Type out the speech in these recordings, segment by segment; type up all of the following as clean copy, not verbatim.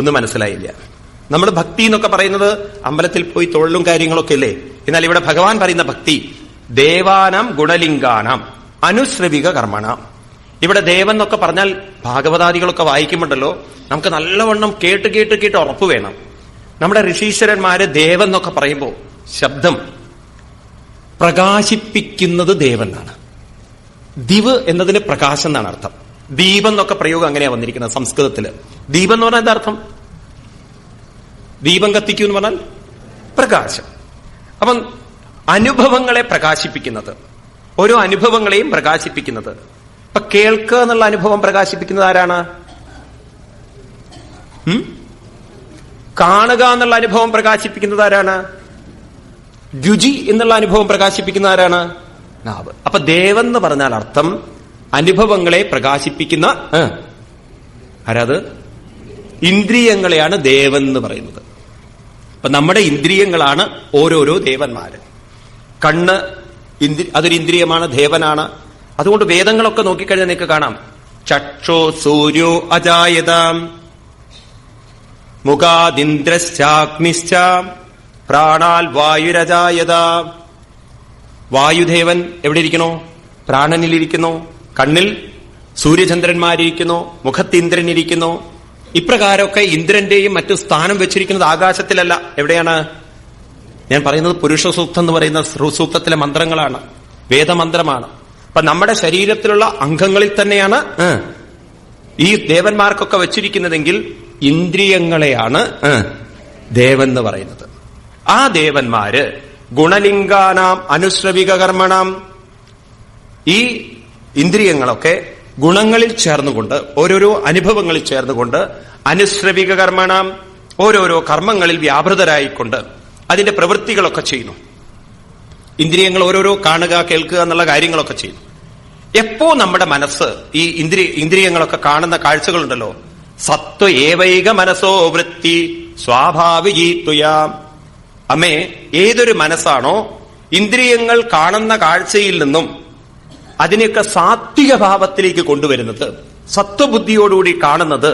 ഒന്നും മനസ്സിലായില്ല. നമ്മൾ ഭക്തി എന്നൊക്കെ പറയുന്നത് അമ്പലത്തിൽ പോയി തൊഴിലും കാര്യങ്ങളൊക്കെ അല്ലേ. എന്നാൽ ഇവിടെ ഭഗവാൻ പറയുന്ന ഭക്തി ദേവാനാം ഗുണലിംഗാനാം അനുശ്രവിക കർമ്മണാം. ഇവിടെ ദേവൻ എന്നൊക്കെ പറഞ്ഞാൽ ഭാഗവതാദികളൊക്കെ വായിക്കുമ്പോണ്ടല്ലോ നമുക്ക് നല്ലവണ്ണം കേട്ട് കേട്ട് കേട്ട് ഉറപ്പ് വേണം. നമ്മുടെ ഋഷീശ്വരന്മാര് ദേവൻ എന്നൊക്കെ പറയുമ്പോൾ ശബ്ദം പ്രകാശിപ്പിക്കുന്നത് ദേവൻ എന്നാണ്. ദിവ് എന്നതിന് പ്രകാശം എന്നാണ് അർത്ഥം. ദീപം എന്നൊക്കെ പ്രയോഗം അങ്ങനെയാ വന്നിരിക്കുന്നത് സംസ്കൃതത്തില്. ദീപം എന്ന് പറഞ്ഞാൽ എന്താ അർത്ഥം? ദീപം കത്തിക്കൂ എന്ന് പറഞ്ഞാൽ പ്രകാശം. അപ്പം അനുഭവങ്ങളെ പ്രകാശിപ്പിക്കുന്നത്, ഓരോ അനുഭവങ്ങളെയും പ്രകാശിപ്പിക്കുന്നത്. ഇപ്പൊ കേൾക്കുക എന്നുള്ള അനുഭവം പ്രകാശിപ്പിക്കുന്നത് ആരാണ്? കാണുക എന്നുള്ള അനുഭവം പ്രകാശിപ്പിക്കുന്നത് ആരാണ്? രുചി എന്നുള്ള അനുഭവം പ്രകാശിപ്പിക്കുന്ന ആരാണ്? നാവ്. അപ്പൊ ദേവൻ എന്ന് പറഞ്ഞാൽ അർത്ഥം അനുഭവങ്ങളെ പ്രകാശിപ്പിക്കുന്ന ആരാത്? ഇന്ദ്രിയങ്ങളെയാണ് ദേവൻ എന്ന് പറയുന്നത്. അപ്പൊ നമ്മുടെ ഇന്ദ്രിയങ്ങളാണ് ഓരോരോ ദേവന്മാര്. കണ്ണ് അതൊരു ഇന്ദ്രിയമാണ്, ദേവനാണ്. അതുകൊണ്ട് വേദങ്ങളൊക്കെ നോക്കിക്കഴിഞ്ഞാൽ നിങ്ങൾക്ക് കാണാം, ചക്ഷോ സൂര്യോ അജായതാം മുഖാദിന്ദ്രശ്ചാഗ്നിശ്ച പ്രാണാൽ വായുരജായതാം. വായുദേവൻ എവിടെ ഇരിക്കണോ? പ്രാണനിലിരിക്കുന്നു. കണ്ണിൽ സൂര്യചന്ദ്രന്മാരിയ്ക്കുന്നു. മുഖത്ത് ഇന്ദ്രൻ ഇരിക്കുന്നു. ഇപ്രകാരമൊക്കെ ഇന്ദ്രന്റെയും മറ്റു സ്ഥാനം വെച്ചിരിക്കുന്നത് ആകാശത്തിലല്ല. എവിടെയാണ്? ഞാൻ പറയുന്നത് പുരുഷ സൂക്തം എന്ന് പറയുന്ന സൂക്തത്തിലെ മന്ത്രങ്ങളാണ്, വേദമന്ത്രമാണ്. അപ്പൊ നമ്മുടെ ശരീരത്തിലുള്ള അംഗങ്ങളിൽ തന്നെയാണ് ഈ ദേവന്മാർക്കൊക്കെ വെച്ചിരിക്കുന്നതെങ്കിൽ ഇന്ദ്രിയങ്ങളെയാണ് ദേവൻ എന്ന് പറയുന്നത്. ആ ദേവന്മാര് ഗുണലിംഗാനാം അനുശ്രവിക കർമ്മണം. ഈ ഇന്ദ്രിയങ്ങളൊക്കെ ഗുണങ്ങളിൽ ചേർന്നുകൊണ്ട്, ഓരോരോ അനുഭവങ്ങളിൽ ചേർന്നുകൊണ്ട്, അനുശ്രവിക കർമ്മണം ഓരോരോ കർമ്മങ്ങളിൽ വ്യാപൃതരായിക്കൊണ്ട് അതിന്റെ പ്രവൃത്തികളൊക്കെ ചെയ്യുന്നു. ഇന്ദ്രിയങ്ങൾ ഓരോരോ കാണുക, കേൾക്കുക എന്നുള്ള കാര്യങ്ങളൊക്കെ ചെയ്യുന്നു. എപ്പോ നമ്മുടെ മനസ്സ് ഈ ഇന്ദ്രിയങ്ങളൊക്കെ കാണുന്ന കാഴ്ചകളുണ്ടല്ലോ, സത്വ ഏവൈക മനസ്സോ വൃത്തി സ്വാഭാവികീത്വയാം. അമ്മേ, ഏതൊരു മനസ്സാണോ ഇന്ദ്രിയങ്ങൾ കാണുന്ന കാഴ്ചയിൽ നിന്നും അതിനെയൊക്കെ സാത്വിക ഭാവത്തിലേക്ക് കൊണ്ടുവരുന്നത്, സത്വബുദ്ധിയോടുകൂടി കാണുന്നത്,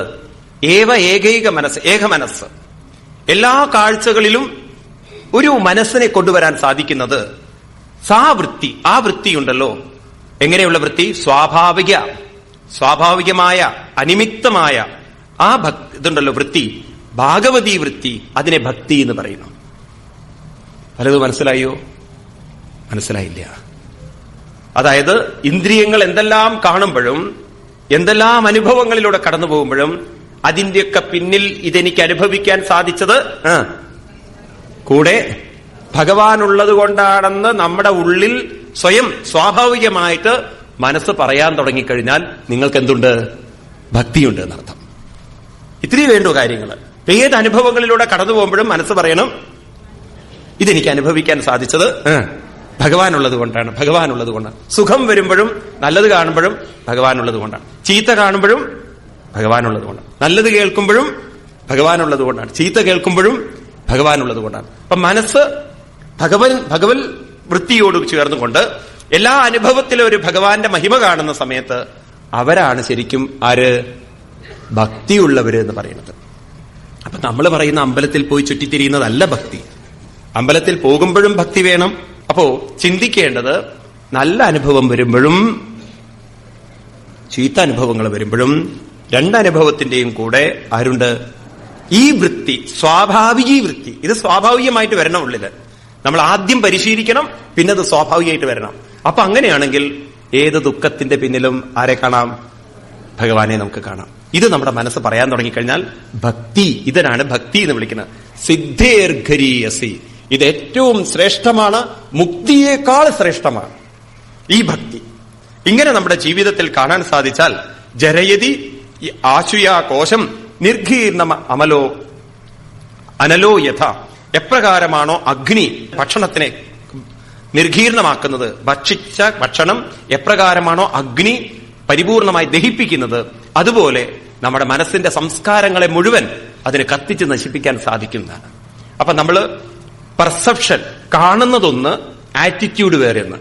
ഏകൈക മനസ്സ്, ഏക മനസ്സ്, എല്ലാ കാഴ്ചകളിലും ഒരു മനസ്സിനെ കൊണ്ടുവരാൻ സാധിക്കുന്നത് സാവൃത്തി. ആ വൃത്തിയുണ്ടല്ലോ, എങ്ങനെയുള്ള വൃത്തി? സ്വാഭാവികമായ അനിമിത്തമായ ആ ഇതുണ്ടല്ലോ വൃത്തി, ഭാഗവതീ വൃത്തി. അതിനെ ഭക്തി എന്ന് പറയുന്നു. പലതും മനസ്സിലായോ? മനസ്സിലായില്ല. അതായത് ഇന്ദ്രിയങ്ങൾ എന്തെല്ലാം കാണുമ്പോഴും, എന്തെല്ലാം അനുഭവങ്ങളിലൂടെ കടന്നു പോകുമ്പോഴും അതിന്റെയൊക്കെ പിന്നിൽ ഇതെനിക്ക് അനുഭവിക്കാൻ സാധിച്ചത് കൂടെ ഭഗവാനുള്ളത് കൊണ്ടാണെന്ന് നമ്മുടെ ഉള്ളിൽ സ്വയം സ്വാഭാവികമായിട്ട് മനസ്സ് പറയാൻ തുടങ്ങിക്കഴിഞ്ഞാൽ നിങ്ങൾക്ക് എന്തുണ്ട്? ഭക്തിയുണ്ട് എന്നർത്ഥം. ഇത്തിരി വേണ്ടു കാര്യങ്ങൾ. ഏത് അനുഭവങ്ങളിലൂടെ കടന്നു പോകുമ്പോഴും മനസ്സ് പറയണം, ഇതെനിക്ക് അനുഭവിക്കാൻ സാധിച്ചത് ഭഗവാനുള്ളത് കൊണ്ടാണ്, ഭഗവാനുള്ളത് കൊണ്ടാണ്. സുഖം വരുമ്പോഴും നല്ലത് കാണുമ്പോഴും ഭഗവാനുള്ളത് കൊണ്ടാണ്, ചീത്ത കാണുമ്പോഴും ഭഗവാനുള്ളത് കൊണ്ടാണ്, നല്ലത് കേൾക്കുമ്പോഴും ഭഗവാനുള്ളത് കൊണ്ടാണ്, ചീത്ത കേൾക്കുമ്പോഴും ഭഗവാനുള്ളത് കൊണ്ടാണ്. അപ്പൊ മനസ്സ് ഭഗവത് വൃത്തിയോട് ചേർന്നുകൊണ്ട് എല്ലാ അനുഭവത്തിലും ഒരു ഭഗവാന്റെ മഹിമ കാണുന്ന സമയത്ത് അവരാണ് ശരിക്കും ആര്? ഭക്തിയുള്ളവര് എന്ന് പറയുന്നത്. അപ്പൊ നമ്മൾ പറയുന്ന അമ്പലത്തിൽ പോയി ചുറ്റിത്തിരിയുന്നതല്ല ഭക്തി. അമ്പലത്തിൽ പോകുമ്പോഴും ഭക്തി വേണം. അപ്പോ ചിന്തിക്കേണ്ടത്, നല്ല അനുഭവം വരുമ്പോഴും ചീത്ത അനുഭവങ്ങൾ വരുമ്പോഴും രണ്ടനുഭവത്തിന്റെയും കൂടെ ആരുണ്ട്? ഈ വൃത്തി, സ്വാഭാവിക വൃത്തി. ഇത് സ്വാഭാവികമായിട്ട് വരണം ഉള്ളില്. നമ്മൾ ആദ്യം പരിശീലിക്കണം, പിന്നെ അത് സ്വാഭാവികമായിട്ട് വരണം. അപ്പൊ അങ്ങനെയാണെങ്കിൽ ഏത് ദുഃഖത്തിന്റെ പിന്നിലും ആരെ കാണാം? ഭഗവാനെ നമുക്ക് കാണാം. ഇത് നമ്മുടെ മനസ്സ് പറയാൻ തുടങ്ങിക്കഴിഞ്ഞാൽ ഭക്തി, ഇതിനാണ് ഭക്തി എന്ന് വിളിക്കുന്നത്. സിദ്ധേർഘരീയസി, ഇത് ഏറ്റവും ശ്രേഷ്ഠമാണ്, മുക്തിയേക്കാൾ ശ്രേഷ്ഠമാണ് ഈ ഭക്തി. ഇങ്ങനെ നമ്മുടെ ജീവിതത്തിൽ കാണാൻ സാധിച്ചാൽ ജരയതി ആശുയാ കോശം നിർഘീർണ അനലോ യഥ. എപ്രകാരമാണോ അഗ്നി ഭക്ഷണത്തിനെ നിർഘീർണമാക്കുന്നത്, ഭക്ഷിച്ച ഭക്ഷണം എപ്രകാരമാണോ അഗ്നി പരിപൂർണമായി ദഹിപ്പിക്കുന്നത്, അതുപോലെ നമ്മുടെ മനസ്സിന്റെ സംസ്കാരങ്ങളെ മുഴുവൻ അതിന് കത്തിച്ച് നശിപ്പിക്കാൻ സാധിക്കുന്നതാണ്. അപ്പൊ നമ്മള് പെർസെപ്ഷൻ, കാണുന്നതൊന്ന്, ആറ്റിറ്റ്യൂഡ് വേറെ ഒന്ന്.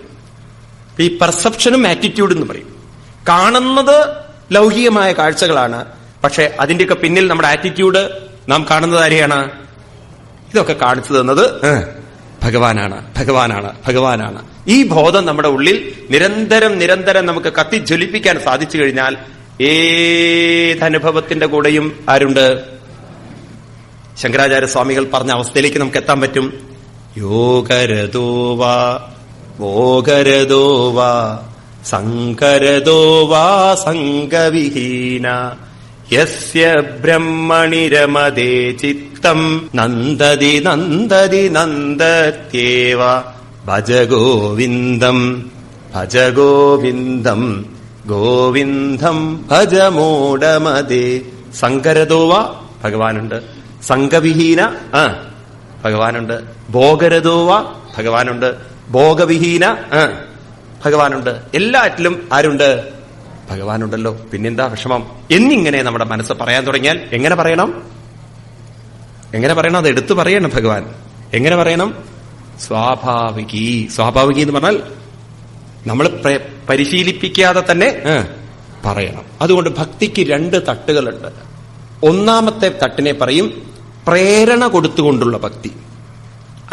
ഈ പെർസെപ്ഷനും ആറ്റിറ്റ്യൂഡ് എന്ന് പറയും. കാണുന്നത് ലൗകികമായ കാഴ്ചകളാണ്, പക്ഷെ അതിന്റെയൊക്കെ പിന്നിൽ നമ്മുടെ ആറ്റിറ്റ്യൂഡ് നാം കാണുന്നത് ആരെയാണ്? ഇതൊക്കെ കാണിച്ചു തന്നത് ഭഗവാനാണ്, ഭഗവാനാണ്, ഭഗവാനാണ്. ഈ ബോധം നമ്മുടെ ഉള്ളിൽ നിരന്തരം നിരന്തരം നമുക്ക് കത്തിജ്വലിപ്പിക്കാൻ സാധിച്ചു കഴിഞ്ഞാൽ ഏതനുഭവത്തിന്റെ കൂടെയും ആരുണ്ട്? ശങ്കരാചാര്യസ്വാമികൾ പറഞ്ഞ അവസ്ഥയിലേക്ക് നമുക്ക് എത്താൻ പറ്റും. യോഗരതോവാ ഭോഗരതോവാ സങ്കരതോവാ സംഗവിഹീന യസ്യ ബ്രഹ്മണി രമതേ ചിത്തം നന്ദതി നന്ദതി നന്ദത്യേവ ഭജ ഗോവിന്ദം ഭജ ഗോവിന്ദം ഗോവിന്ദം ഭജ മൂഢമതേ. സങ്കരതോവ ഭഗവാനുണ്ട്, സംഗവിഹീന ഭഗവാനുണ്ട്, ഭോഗരതോവ ഭഗവാനുണ്ട്, ഭോഗവിഹീന ഭഗവാനുണ്ട്. എല്ലാറ്റിലും ആരുണ്ട്? ഭഗവാനുണ്ടല്ലോ. പിന്നെന്താ വിഷമം? എന്നിങ്ങനെ നമ്മുടെ മനസ്സ് പറയാൻ തുടങ്ങിയാൽ എങ്ങനെ പറയണം? എങ്ങനെ പറയണം? അത് എടുത്തു പറയണം. ഭഗവാൻ എങ്ങനെ പറയണം? സ്വാഭാവികി. സ്വാഭാവികി എന്ന് പറഞ്ഞാൽ നമ്മൾ പരിശീലിപ്പിക്കാതെ തന്നെ പറയണം. അതുകൊണ്ട് ഭക്തിക്ക് 2 തട്ടുകളുണ്ട്. ഒന്നാമത്തെ തട്ടിനെ പറയും പ്രേരണ കൊടുത്തുകൊണ്ടുള്ള ഭക്തി.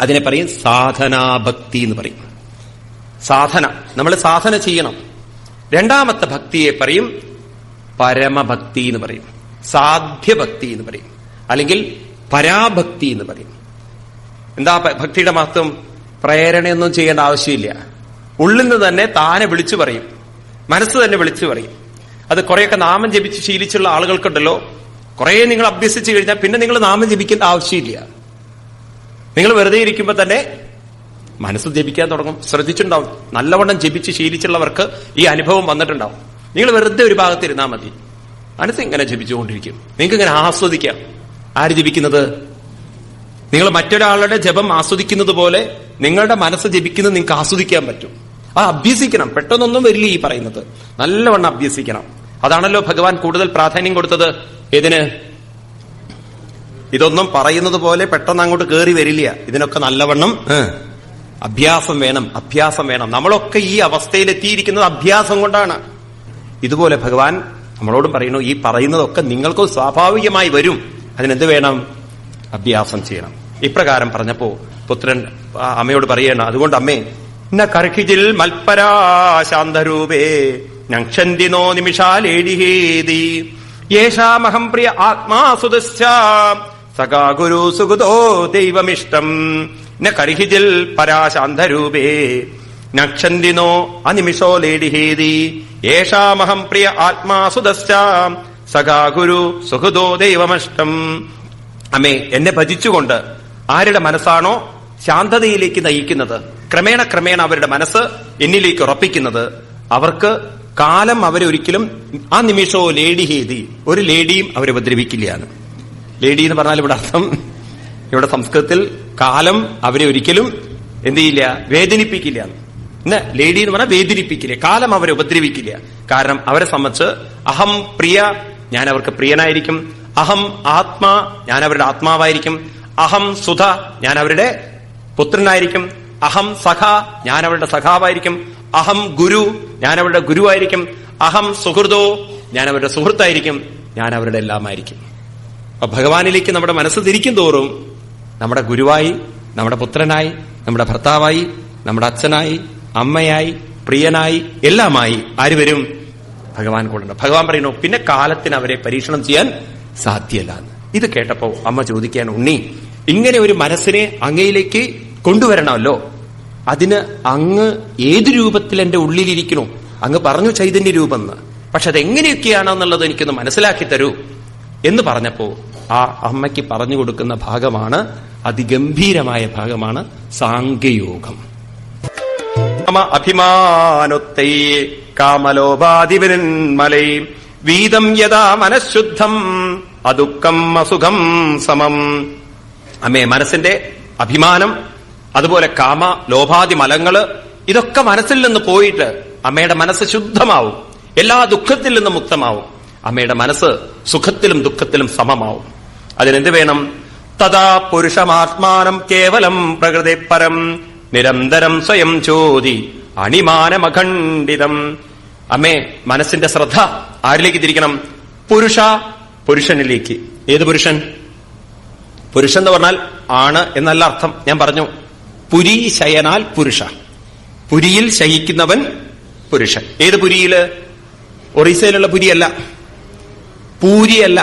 അതിനെ പറയും സാധനാഭക്തി എന്ന് പറയും. സാധന, നമ്മൾ സാധന ചെയ്യണം. രണ്ടാമത്തെ ഭക്തിയെ പറയും പരമഭക്തി എന്ന് പറയും, സാധ്യഭക്തി എന്ന് പറയും, അല്ലെങ്കിൽ പരാഭക്തി എന്ന് പറയും. എന്താ ഭക്തിയുടെ മഹത്വം? പ്രേരണയൊന്നും ചെയ്യേണ്ട ആവശ്യമില്ല. ഉള്ളിൽ നിന്ന് തന്നെ താനെ വിളിച്ചു പറയും, മനസ്സ് തന്നെ വിളിച്ചു പറയും. അത് കുറെയൊക്കെ നാമം ജപിച്ച് ശീലിച്ചുള്ള ആളുകൾക്കുണ്ടല്ലോ, കുറെ നിങ്ങൾ അഭ്യസിച്ചു കഴിഞ്ഞാൽ പിന്നെ നിങ്ങൾ നാമം ജപിക്കേണ്ട ആവശ്യമില്ല. നിങ്ങൾ വെറുതെ ഇരിക്കുമ്പോൾ തന്നെ മനസ്സ് ജപിക്കാൻ തുടങ്ങും. ശ്രദ്ധിച്ചിട്ടുണ്ടാവും, നല്ലവണ്ണം ജപിച്ച് ശീലിച്ചുള്ളവർക്ക് ഈ അനുഭവം വന്നിട്ടുണ്ടാവും. നിങ്ങൾ വെറുതെ ഒരു ഭാഗത്തിരുന്നാൽ മതി, മനസ്സ് ഇങ്ങനെ ജപിച്ചുകൊണ്ടിരിക്കും. നിങ്ങൾക്ക് ഇങ്ങനെ ആസ്വദിക്കാം. ആര് ജപിക്കുന്നത്? നിങ്ങൾ മറ്റൊരാളുടെ ജപം ആസ്വദിക്കുന്നത് പോലെ നിങ്ങളുടെ മനസ്സ് ജപിക്കുന്നത് നിങ്ങൾക്ക് ആസ്വദിക്കാൻ പറ്റും. അഭ്യസിക്കണം. പെട്ടെന്നൊന്നും വരില്ല ഈ പറയുന്നത്, നല്ലവണ്ണം അഭ്യസിക്കണം. അതാണല്ലോ ഭഗവാൻ കൂടുതൽ പ്രാധാന്യം കൊടുത്തത്. ഏതിന്? ഇതൊന്നും പറയുന്നത് പോലെ പെട്ടെന്ന് അങ്ങോട്ട് കയറി വരില്ല. ഇതിനൊക്കെ നല്ലവണ്ണം അഭ്യാസം വേണം, അഭ്യാസം വേണം. നമ്മളൊക്കെ ഈ അവസ്ഥയിലെത്തിയിരിക്കുന്നത് അഭ്യാസം കൊണ്ടാണ്. ഇതുപോലെ ഭഗവാൻ നമ്മളോടും പറയുന്നു, ഈ പറയുന്നതൊക്കെ നിങ്ങൾക്ക് സ്വാഭാവികമായി വരും. അതിനെന്ത് വേണം? അഭ്യാസം ചെയ്യണം. ഇപ്രകാരം പറഞ്ഞപ്പോ പുത്രൻ അമ്മയോട് പറയണം, അതുകൊണ്ട് അമ്മേ ന കർഹിജിൽ മൽപരാശാന്തരൂപേ നക്ഷന്തിനോ നിമിഷാലേടിഹേതി യേഷാമഹം പ്രിയ ആത്മാസുതശ്ച സഖാ ഗുരു സുഗതോ ദൈവമിഷ്ടം ന കർഹിജിൽ പരാശാന്തരൂപേ നക്ഷന്തിനോ അനിമിഷോ ലേടിഹേതി യേഷാമഹം പ്രിയ ആത്മാസുതശ്ച സഖാ ഗുരു സുഹൃതോ ദൈവമിഷ്ടം. അമ്മേ, എന്നെ ഭജിച്ചുകൊണ്ട് ആരുടെ മനസ്സാണോ ശാന്തതയിലേക്ക് നയിക്കുന്നത്, ക്രമേണ ക്രമേണ അവരുടെ മനസ്സ് എന്നിലേക്ക് ഉറപ്പിക്കുന്നത്, അവർക്ക് കാലം അവരെ ഒരിക്കലും ആ നിമിഷോ ലേഡിഹേതി, ഒരു ലേഡിയും അവരെ ഉപദ്രവിക്കില്ലാണ്. ലേഡി എന്ന് പറഞ്ഞാൽ ഇവിടെ അർത്ഥം, ഇവിടെ സംസ്കൃതത്തിൽ കാലം അവരെ ഒരിക്കലും എന്ത് ചെയ്യില്ല, വേദനിപ്പിക്കില്ല. ലേഡി എന്ന് പറഞ്ഞാൽ വേദനിപ്പിക്കില്ല, കാലം അവരെ ഉപദ്രവിക്കില്ല. കാരണം അവരെ സംബന്ധിച്ച് അഹം പ്രിയ, ഞാൻ അവർക്ക് പ്രിയനായിരിക്കും. അഹം ആത്മാ, ഞാൻ അവരുടെ ആത്മാവായിരിക്കും. അഹം സുധ, ഞാൻ അവരുടെ പുത്രനായിരിക്കും. അഹം സഖ, ഞാൻ അവരുടെ സഖാവായിരിക്കും. അഹം ഗുരു, ഞാൻ അവരുടെ ഗുരുവായിരിക്കും. അഹം സുഹൃതോ, ഞാൻ അവരുടെ സുഹൃത്തായിരിക്കും. ഞാൻ അവരുടെ എല്ലാമായിരിക്കും. അപ്പൊ ഭഗവാനിലേക്ക് നമ്മുടെ മനസ്സ് തിരിക്കും തോറും നമ്മുടെ ഗുരുവായി, നമ്മുടെ പുത്രനായി, നമ്മുടെ ഭർത്താവായി, നമ്മുടെ അച്ഛനായി, അമ്മയായി, പ്രിയനായി, എല്ലാമായി ആര് വരും? ഭഗവാൻ കൊണ്ടുണ്ട്. ഭഗവാൻ പറയുന്നു, പിന്നെ കാലത്തിന് അവരെ പരീക്ഷണം ചെയ്യാൻ സാധ്യമല്ല. ഇത് കേട്ടപ്പോ അമ്മ ചോദിക്കുകയാണ്, ഉണ്ണി, ഇങ്ങനെ ഒരു മനസ്സിനെ അങ്ങയിലേക്ക് കൊണ്ടുവരണമല്ലോ, അതിന് അങ്ങ് ഏത് രൂപത്തിൽ എന്റെ ഉള്ളിലിരിക്കണോ? അങ്ങ് പറഞ്ഞു ചൈതന്യ രൂപം എന്ന്, പക്ഷെ അതെങ്ങനെയൊക്കെയാണെന്നുള്ളത് എനിക്കൊന്ന് മനസ്സിലാക്കി തരൂ എന്ന് പറഞ്ഞപ്പോ ആ അമ്മയ്ക്ക് പറഞ്ഞു കൊടുക്കുന്ന ഭാഗമാണ്, അതിഗംഭീരമായ ഭാഗമാണ് സാംഖ്യയോഗം. അഭിമാനൊത്തൈ കാമലോപാധിപന്മലൈ വീതം യഥാ മനഃശുദ്ധം അദുഃഖം അസുഖം സമം. അമ്മേ, മനസ്സിന്റെ അഭിമാനം, അതുപോലെ കാമ ലോഭാദി മലങ്ങള്, ഇതൊക്കെ മനസ്സിൽ നിന്ന് പോയിട്ട് അമ്മയുടെ മനസ്സ് ശുദ്ധമാവും, എല്ലാ ദുഃഖത്തിൽ നിന്നും മുക്തമാവും. അമ്മയുടെ മനസ്സ് സുഖത്തിലും ദുഃഖത്തിലും സമമാവും. അതിനെന്ത് വേണം? തഥാ പുരുഷമാത്മാനം കേവലം പ്രകൃതി പരം നിരന്തരം സ്വയം ചോദി അണിമാനമഖണ്ഡിതം. അമ്മേ, മനസ്സിന്റെ ശ്രദ്ധ ആരിലേക്ക് തിരിക്കണം? പുരുഷനിലേക്ക്. ഏത് പുരുഷൻ? പുരുഷൻ എന്ന് പറഞ്ഞാൽ ആണ് എന്നല്ല അർത്ഥം. ഞാൻ പറഞ്ഞു, പുരി ശയനാൽ പുരുഷ, പുരിയിൽ ശയിക്കുന്നവൻ പുരുഷൻ. ഏത് പുരിയില്? ഒറീസയിലുള്ള പുരിയല്ല, പൂരിയല്ല.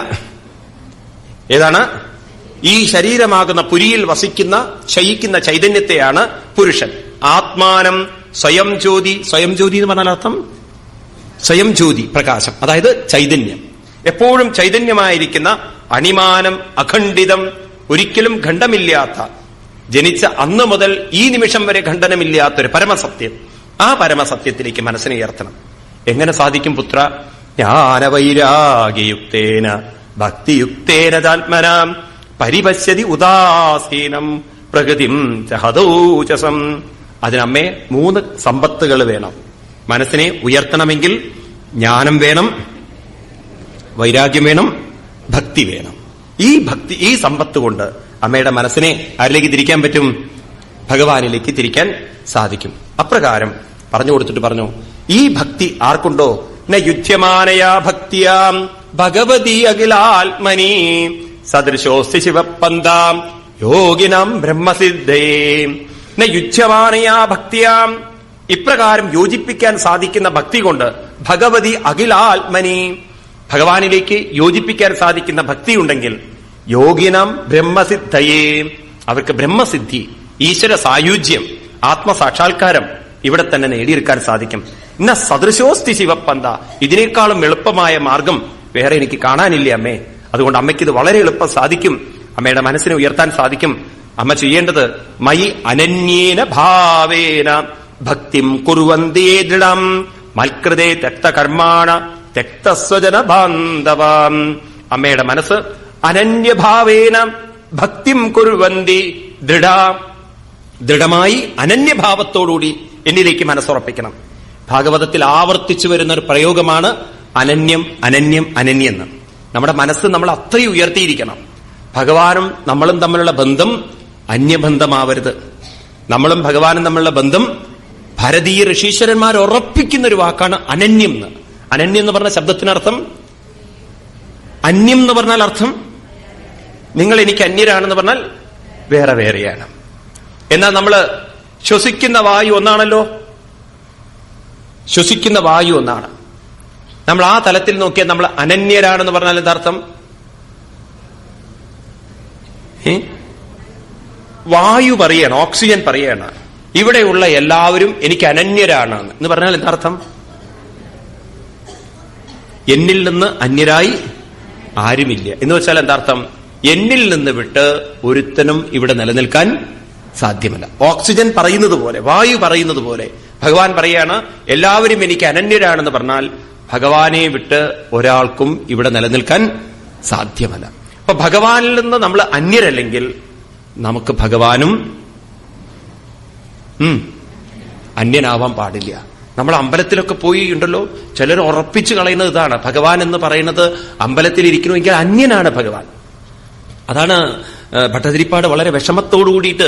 ഏതാണ്? ഈ ശരീരമാകുന്ന പുരിയിൽ വസിക്കുന്ന ശയിക്കുന്ന ചൈതന്യത്തെയാണ് പുരുഷൻ. ആത്മാനം സ്വയം ജ്യോതി. സ്വയം ജ്യോതി എന്ന് പറഞ്ഞാൽ അർത്ഥം സ്വയം ജ്യോതി, പ്രകാശം, അതായത് ചൈതന്യം. എപ്പോഴും ചൈതന്യമായിരിക്കുന്ന അണിമാനം അഖണ്ഡിതം, ഒരിക്കലും ഖണ്ഡമില്ലാത്ത, ജനിച്ച അന്ന് മുതൽ ഈ നിമിഷം വരെ ഖണ്ഡനമില്ലാത്തൊരു പരമസത്യം. ആ പരമസത്യത്തിലേക്ക് മനസ്സിനെ ഉയർത്തണം. എങ്ങനെ സാധിക്കും പുത്ര? ജ്ഞാനവൈരാഗ്യയുക്തേന ഭക്തിയുക്തേന ചാത്മനാം പരിപശ്യതി ഉദാസീനം പ്രകൃതിം ചഹദോചസം. അതിനമ്മേ 3 സമ്പത്തുകൾ വേണം. മനസ്സിനെ ഉയർത്തണമെങ്കിൽ ജ്ഞാനം വേണം, വൈരാഗ്യം വേണം, ഭക്തി വേണം. ഈ സമ്പത്ത് കൊണ്ട് അമ്മയുടെ മനസ്സിനെ ആരിലേക്ക് തിരിക്കാൻ പറ്റും? ഭഗവാനിലേക്ക് തിരിക്കാൻ സാധിക്കും. അപ്രകാരം പറഞ്ഞു കൊടുത്തിട്ട് പറഞ്ഞു, ഈ ഭക്തി ആർക്കുണ്ടോ? ന യുധ്യമാനയാ ഭക്തിയാം ഭഗവതി അഖിലാത്മനി സദൃശോസ്തി ശിവപ്പന്താം യോഗിനാം ബ്രഹ്മസിദ്ധേ. ന യുധ്യമാനയാ ഭക്തിയാം, ഇപ്രകാരം യോജിപ്പിക്കാൻ സാധിക്കുന്ന ഭക്തി കൊണ്ട് ഭഗവതി അഖിലാത്മനി, ഭഗവാനിലേക്ക് യോജിപ്പിക്കാൻ സാധിക്കുന്ന ഭക്തിയുണ്ടെങ്കിൽ യോഗിനാം ബ്രഹ്മസിദ്ധയേ, അവർക്ക് ബ്രഹ്മസിദ്ധി, ഈശ്വര സായുജ്യം, ആത്മസാക്ഷാത്കാരം ഇവിടെ തന്നെ നേടിയെടുക്കാൻ സാധിക്കും. ഇന്ന സദൃശോസ്തി ശിവപ്പന്ത, ഇതിനേക്കാളും എളുപ്പമായ മാർഗം വേറെ എനിക്ക് കാണാനില്ല അമ്മേ. അതുകൊണ്ട് അമ്മയ്ക്ക് ഇത് വളരെ എളുപ്പം സാധിക്കും. അമ്മയുടെ മനസ്സിനെ ഉയർത്താൻ സാധിക്കും. അമ്മ ചെയ്യേണ്ടത് മയി അനന്യേന ഭാവേന ഭക്തിം കുർവന്തിയേ ദൃഢം മൽകൃതേ തെക്തകർമാണ തെക്തസ്വജന ബാന്ധവാം. അമ്മയുടെ മനസ്സ് അനന്യഭാവേന ഭക്തിം കുർവന്തി ദൃഢമായി അനന്യഭാവത്തോടുകൂടി എന്നിലേക്ക് മനസ്സുറപ്പിക്കണം. ഭാഗവതത്തിൽ ആവർത്തിച്ചു വരുന്ന ഒരു പ്രയോഗമാണ് അനന്യം അനന്യം അനന്യെന്ന്. നമ്മുടെ മനസ്സ് നമ്മൾ അത്രയും ഉയർത്തിയിരിക്കണം. ഭഗവാനും നമ്മളും തമ്മിലുള്ള ബന്ധം അന്യബന്ധമാവരുത്. നമ്മളും ഭഗവാനും തമ്മിലുള്ള ബന്ധം ഭാരതീയ ഋഷീശ്വരന്മാർ ഉറപ്പിക്കുന്ന ഒരു വാക്കാണ് അനന്യം എന്ന്. അനന്യം എന്ന് പറഞ്ഞ ശബ്ദത്തിനർത്ഥം, അന്യം എന്ന് പറഞ്ഞാൽ അർത്ഥം നിങ്ങൾ എനിക്ക് അന്യരാണെന്ന് പറഞ്ഞാൽ വേറെ വേറെയാണ്. എന്നാൽ നമ്മൾ ശ്വസിക്കുന്ന വായു ഒന്നാണല്ലോ, ശ്വസിക്കുന്ന വായു ഒന്നാണ്. നമ്മൾ ആ തലത്തിൽ നോക്കിയാൽ നമ്മൾ അനന്യരാണെന്ന് പറഞ്ഞാൽ എന്താർത്ഥം? വായു പറയാണ്, ഓക്സിജൻ പറയാണ്, ഇവിടെയുള്ള എല്ലാവരും എനിക്ക് അനന്യരാണ് എന്ന് പറഞ്ഞാൽ എന്താർത്ഥം? എന്നിൽ നിന്ന് അന്യരായി ആരുമില്ല എന്ന് വെച്ചാൽ എന്താർത്ഥം? എന്നിൽ നിന്ന് വിട്ട് ഒരുത്തനും ഇവിടെ നിലനിൽക്കാൻ സാധ്യമല്ല. ഓക്സിജൻ പറയുന്നത് പോലെ, വായു പറയുന്നത് പോലെ ഭഗവാൻ പറയാണ് എല്ലാവരും എനിക്ക് അനന്യരാണെന്ന് പറഞ്ഞാൽ ഭഗവാനെ വിട്ട് ഒരാൾക്കും ഇവിടെ നിലനിൽക്കാൻ സാധ്യമല്ല. അപ്പൊ ഭഗവാനിൽ നിന്ന് നമ്മൾ അന്യരല്ലെങ്കിൽ നമുക്ക് ഭഗവാനും അന്യനാവാൻ പാടില്ല. നമ്മൾ അമ്പലത്തിലൊക്കെ പോയി ഉണ്ടല്ലോ, ചിലർ ഉറപ്പിച്ചു കളയുന്നത് ഇതാണ്, ഭഗവാൻ എന്ന് പറയുന്നത് അമ്പലത്തിൽ ഇരിക്കണമെങ്കിൽ അന്യനാണ് ഭഗവാൻ. അതാണ് ഭട്ടതിരിപ്പാട് വളരെ വിഷമത്തോടു കൂടിയിട്ട്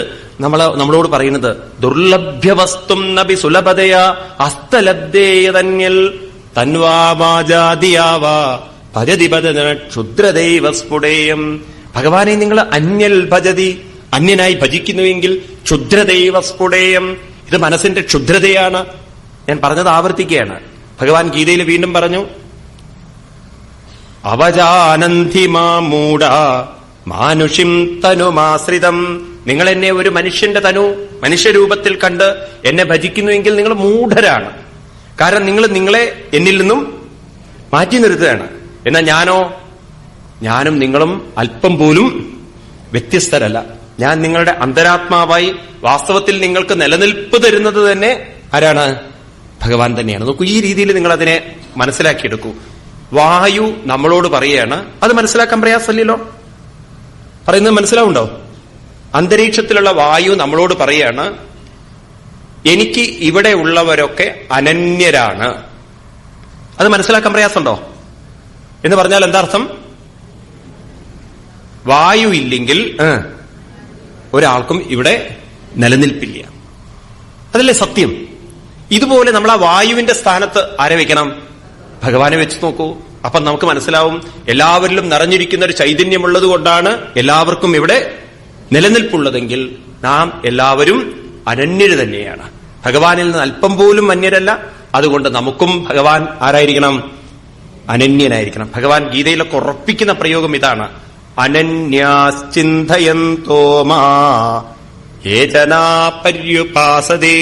നമ്മളോട് പറയുന്നത്, ദുർലഭ്യവസ്തും നബി സുലഭതയ ഹസ്തലബ്ധേയതന്യൽ തൻവാമാജാതിയാവാ ഭജതിപദന ക്ഷുദ്രദൈവസ്ഫുടേയം. ഭഗവാനെ നിങ്ങൾ അന്യൽ ഭജതി, അന്യനായി ഭജിക്കുന്നുവെങ്കിൽ ക്ഷുദ്രദൈവസ്ഫുടേയം, ഇത് മനസ്സിന്റെ ക്ഷുദ്രതയാണ്. ഞാൻ പറഞ്ഞത് ആവർത്തിക്കുകയാണ്. ഭഗവാൻ ഗീതയിൽ വീണ്ടും പറഞ്ഞു, അവജാനന്തി മാമൂഢ മാനുഷിം തനുമാശ്രിതം. നിങ്ങൾ എന്നെ ഒരു മനുഷ്യന്റെ തനു, മനുഷ്യരൂപത്തിൽ കണ്ട് എന്നെ ഭജിക്കുന്നുവെങ്കിൽ നിങ്ങൾ മൂഢരാണ്. കാരണം നിങ്ങൾ നിങ്ങളെ എന്നിൽ നിന്നും മാറ്റി നിർത്തുകയാണ്. എന്നാൽ ഞാനും നിങ്ങളും അല്പം പോലും വ്യത്യസ്തരല്ല. ഞാൻ നിങ്ങളുടെ അന്തരാത്മാവായി വാസ്തവത്തിൽ നിങ്ങൾക്ക് നിലനിൽപ്പ് തരുന്നത് തന്നെ ആരാണ്? ഭഗവാൻ തന്നെയാണ്. നോക്കൂ, ഈ രീതിയിൽ നിങ്ങൾ അതിനെ മനസ്സിലാക്കിയെടുക്കൂ. വായു നമ്മളോട് പറയുകയാണ്, അത് മനസ്സിലാക്കാൻ പ്രയാസമല്ലല്ലോ, പറയുന്നത് മനസ്സിലാവുണ്ടോ? അന്തരീക്ഷത്തിലുള്ള വായു നമ്മളോട് പറയുകയാണ്, എനിക്ക് ഇവിടെ ഉള്ളവരൊക്കെ അനന്യരാണ്. അത് മനസ്സിലാക്കാൻ പ്രയാസമുണ്ടോ എന്ന് പറഞ്ഞാൽ എന്താർത്ഥം? വായു ഇല്ലെങ്കിൽ ഒരാൾക്കും ഇവിടെ നിലനിൽപ്പില്ല. അതല്ലേ സത്യം? ഇതുപോലെ നമ്മൾ ആ വായുവിന്റെ സ്ഥാനത്ത് ആരെ വെക്കണം? ഭഗവാനെ വെച്ച് നോക്കൂ. അപ്പം നമുക്ക് മനസ്സിലാവും എല്ലാവരിലും നിറഞ്ഞിരിക്കുന്ന ഒരു ചൈതന്യമുള്ളത് കൊണ്ടാണ് എല്ലാവർക്കും ഇവിടെ നിലനിൽപ്പുള്ളതെങ്കിൽ നാം എല്ലാവരും അനന്യര് തന്നെയാണ്. ഭഗവാനിൽ നിന്ന് അല്പം പോലും അന്യരല്ല. അതുകൊണ്ട് നമുക്കും ഭഗവാൻ ആരായിരിക്കണം? അനന്യനായിരിക്കണം. ഭഗവാൻ ഗീതയിലൊക്കെ ഉറപ്പിക്കുന്ന പ്രയോഗം ഇതാണ്: അനന്യാശ്ചിന്തയന്തോ മാ യേ ജനാ പര്യുപാസതേ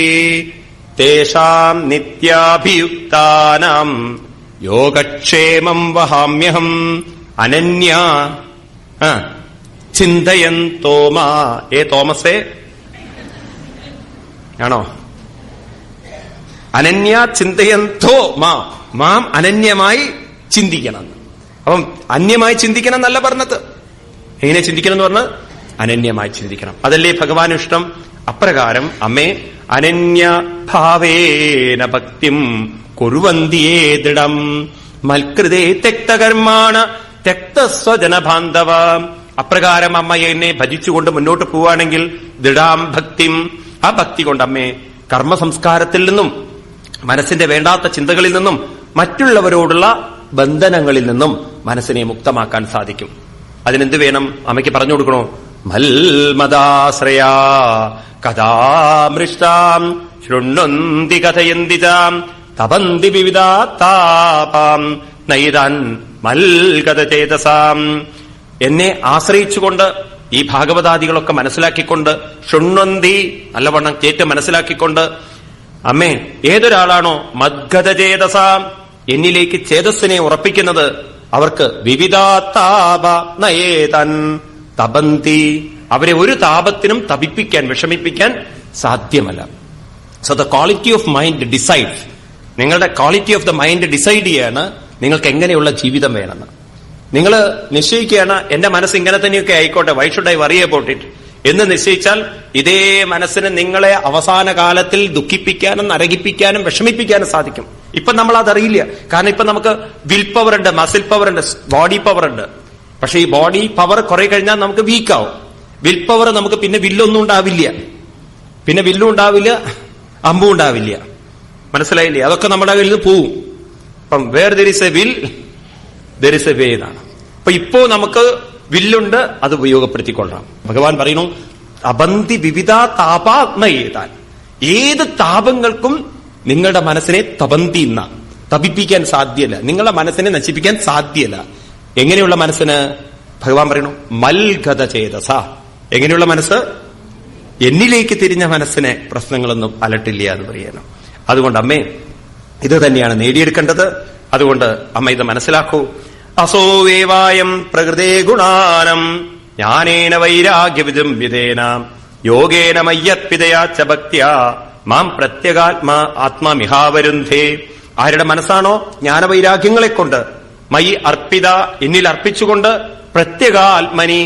തേഷാം നിത്യാഭിയുക്താനാം യോഗക്ഷേമം വഹാമ്യഹം അനന്യ ചിന്തയന്തോ മാ. തോമസേ ആണോ? അനന്യ ചിന്തയന്തോ മാം അനന്യമായി ചിന്തിക്കണം. അപ്പം അന്യമായി ചിന്തിക്കണം എന്നല്ല പറഞ്ഞത്. എങ്ങനെ ചിന്തിക്കണം എന്ന് പറഞ്ഞത്? അനന്യമായി ചിന്തിക്കണം. അതല്ലേ ഭഗവാൻ ഇഷ്ടം. അപ്രകാരം അമ്മേ അനന്യ ഭാവേന ഭക്തിം കുറുവന്തിയേ ദൃഢം മൽകൃതേ തെക്തകർമാണ തെക്തസ്വജനബാന്ധവ. അപ്രകാരം അമ്മ എന്നെ ഭജിച്ചുകൊണ്ട് മുന്നോട്ട് പോവുകയാണെങ്കിൽ ദൃഢാം ഭക്തിം, ആ ഭക്തി കൊണ്ട് അമ്മേ കർമ്മസംസ്കാരത്തിൽ നിന്നും മനസ്സിന്റെ വേണ്ടാത്ത ചിന്തകളിൽ നിന്നും മറ്റുള്ളവരോടുള്ള ബന്ധനങ്ങളിൽ നിന്നും മനസ്സിനെ മുക്തമാക്കാൻ സാധിക്കും. അതിനെന്ത് വേണം? അമ്മയ്ക്ക് പറഞ്ഞു കൊടുക്കണോ? മൽമദാശ്രയാ കഥാമൃഷ്ടാം ശൃണ്വന്തി കഥയന്തി ചാം തപന്തി വിവിധാതാപാം നൈതാൻ മൽഗതചേതസാം. എന്നെ ആശ്രയിച്ചുകൊണ്ട് ഈ ഭാഗവതാദികളൊക്കെ മനസ്സിലാക്കിക്കൊണ്ട്, ശൃണ്വന്തി നല്ലവണ്ണം കേട്ട് മനസ്സിലാക്കിക്കൊണ്ട്, അമ്മേ ഏതൊരാളാണോ മദ്ഗതചേതസാം എന്നിലേക്ക് ചേതസ്സിനെ ഉറപ്പിക്കുന്നത്, അവർക്ക് വിവിധാതാപ നയേതൻ തപന്തി, അവരെ ഒരു താപത്തിനും തപിപ്പിക്കാൻ, വിഷമിപ്പിക്കാൻ സാധ്യമല്ല. So the quality of mind decides. നിങ്ങളുടെ quality of the mind decide ചെയ്യാണ് നിങ്ങൾക്ക് എങ്ങനെയുള്ള ജീവിതം വേണമെന്ന്. നിങ്ങൾ നിശ്ചയിക്കുകയാണ് എന്റെ മനസ്സ് ഇങ്ങനെ തന്നെയൊക്കെ ആയിക്കോട്ടെ, why should I worry about it എന്ന് നിശ്ചയിച്ചാൽ ഇതേ മനസ്സിന് നിങ്ങളെ അവസാന കാലത്തിൽ ദുഃഖിപ്പിക്കാനും നരകിപ്പിക്കാനും വിഷമിപ്പിക്കാനും സാധിക്കും. ഇപ്പൊ നമ്മൾ അതറിയില്ല. കാരണം ഇപ്പൊ നമുക്ക് വിൽ പവർ ഉണ്ട്, മസിൽ പവർ ഉണ്ട്, ബോഡി പവർ ഉണ്ട്. പക്ഷെ ഈ ബോഡി പവർ കുറെ കഴിഞ്ഞാൽ നമുക്ക് വീക്കാവും. വിൽ പവർ നമുക്ക് പിന്നെ വില്ലൊന്നും ഉണ്ടാവില്ല, പിന്നെ വില്ലും ഉണ്ടാവില്ല, അമ്പും ഉണ്ടാവില്ല. മനസ്സിലായില്ലേ? അതൊക്കെ നമ്മുടെ കയ്യിൽ നിന്ന് പോവും. അപ്പം where there is a will there is a way എന്നാണ്. അപ്പൊ ഇപ്പോ നമുക്ക് വില്ലുണ്ട്, അത് ഉപയോഗപ്പെടുത്തിക്കൊള്ളാം. ഭഗവാൻ പറയുന്നു അബന്തി വിവിധ താപാത്മയേതാൻ. ഏത് താപങ്ങൾക്കും നിങ്ങളുടെ മനസ്സിനെ തപന്തി തപിപ്പിക്കാൻ സാധ്യല്ല, നിങ്ങളുടെ മനസ്സിനെ നശിപ്പിക്കാൻ സാധ്യല്ല. എങ്ങനെയുള്ള മനസ്സിന്? ഭഗവാൻ പറയുന്നു മൽഗത ചേതസ. എങ്ങനെയുള്ള മനസ്സ്? എന്നിലേക്ക് തിരിഞ്ഞ മനസ്സിനെ പ്രശ്നങ്ങളൊന്നും അലട്ടില്ല എന്ന് പറയണം. അതുകൊണ്ട് അമ്മേ ഇത് തന്നെയാണ് നേടിയെടുക്കേണ്ടത്. അതുകൊണ്ട് അമ്മ ഇത് മനസ്സിലാക്കൂ. അസോവേവായം പ്രകൃതേ ഗുണാനം ജ്ഞാനേന വൈരാഗ്യവിജംവിതേന യോഗേന മയ്യത്പിതയാച്ച ഭക്ത്യാ മാം പ്രത്യഗാത്മാ ആത്മാമിഹാവരുന്ധേ. ആരുടെ മനസ്സാണോ ജ്ഞാനവൈരാഗ്യങ്ങളെ കൊണ്ട് മയി അർപ്പിത എന്നിൽ അർപ്പിച്ചുകൊണ്ട് പ്രത്യഗാത്മനി